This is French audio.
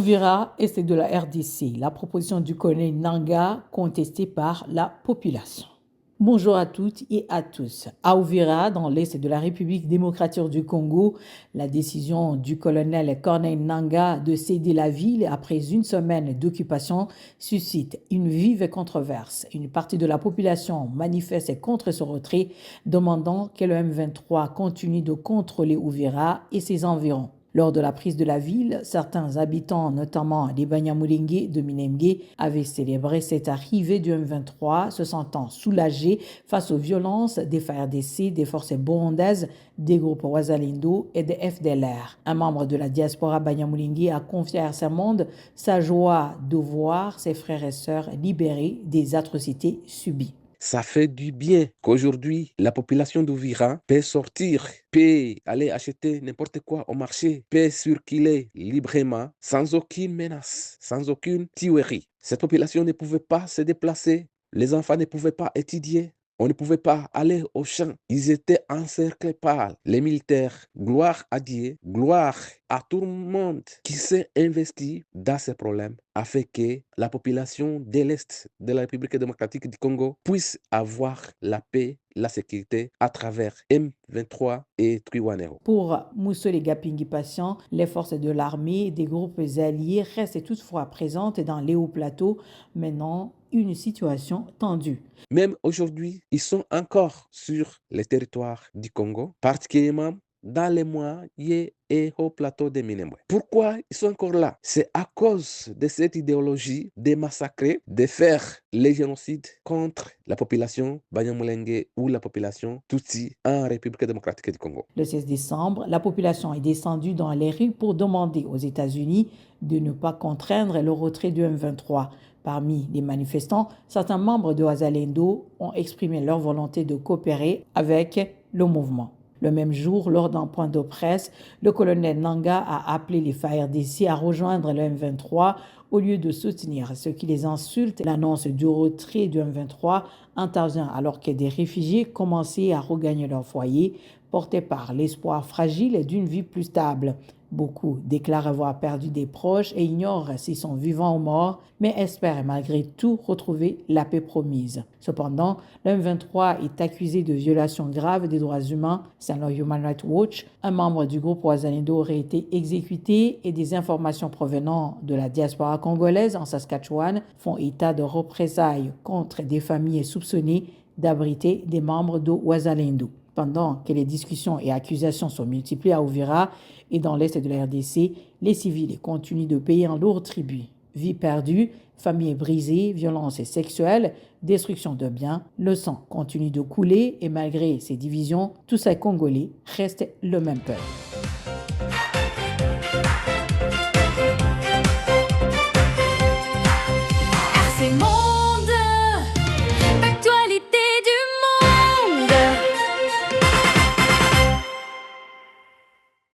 Uvira, et c'est de la RDC, la proposition du colonel Nanga contestée par la population. Bonjour à toutes et à tous. À Uvira, dans l'est de la République démocratique du Congo, la décision du colonel Corneille Nanga de céder la ville après une semaine d'occupation suscite une vive controverse. Une partie de la population manifeste contre ce retrait, demandant que le M23 continue de contrôler Uvira et ses environs. Lors de la prise de la ville, certains habitants, notamment des Banyamulenge de Minembwe, avaient célébré cette arrivée du M23, se sentant soulagés face aux violences des FARDC, des forces burundaises, des groupes Wazalendo et des FDLR. Un membre de la diaspora Banyamulenge a confié à RC Monde sa joie de voir ses frères et sœurs libérés des atrocités subies. Ça fait du bien qu'aujourd'hui, la population d'Uvira peut sortir, peut aller acheter n'importe quoi au marché, peut circuler librement, sans aucune menace, sans aucune tuerie. Cette population ne pouvait pas se déplacer, les enfants ne pouvaient pas étudier, on ne pouvait pas aller au champ. Ils étaient encerclés par les militaires. Gloire à Dieu, gloire à tout le monde qui s'est investi dans ces problèmes afin que la population de l'Est de la République démocratique du Congo puisse avoir la paix, la sécurité à travers M23 et Twirwaneho. Pour Moussole Gapingi Patient, les forces de l'armée et des groupes alliés restent toutefois présentes dans les hauts plateaux, menant une situation tendue. Même aujourd'hui, ils sont encore sur le territoire du Congo, particulièrement dans les moyens et au plateau de Minembwe. Pourquoi ils sont encore là? C'est à cause de cette idéologie de massacrer, de faire les génocides contre la population Banyamulenge ou la population Tutsi en République démocratique du Congo. Le 16 décembre, la population est descendue dans les rues pour demander aux États-Unis de ne pas contraindre le retrait du M23. Parmi les manifestants, certains membres de Wazalendo ont exprimé leur volonté de coopérer avec le mouvement. Le même jour, lors d'un point de presse, le colonel Nanga a appelé les FARDC à rejoindre le M23 au lieu de soutenir ceux qui les insultent. L'annonce du retrait du M23 intervient alors que des réfugiés commençaient à regagner leur foyer, portés par l'espoir fragile d'une vie plus stable. Beaucoup déclarent avoir perdu des proches et ignorent s'ils sont vivants ou morts, mais espèrent malgré tout retrouver la paix promise. Cependant, le M23 est accusé de violations graves des droits humains. Selon Human Rights Watch, un membre du groupe Wazalendo aurait été exécuté et des informations provenant de la diaspora congolaise en Saskatchewan font état de représailles contre des familles soupçonnées d'abriter des membres de Wazalendo. Pendant que les discussions et accusations sont multipliées à Uvira et dans l'est de la RDC, les civils continuent de payer un lourd tribut. Vie perdue, familles brisées, violences sexuelles, destruction de biens, le sang continue de couler et malgré ces divisions, tous ces Congolais restent le même peuple.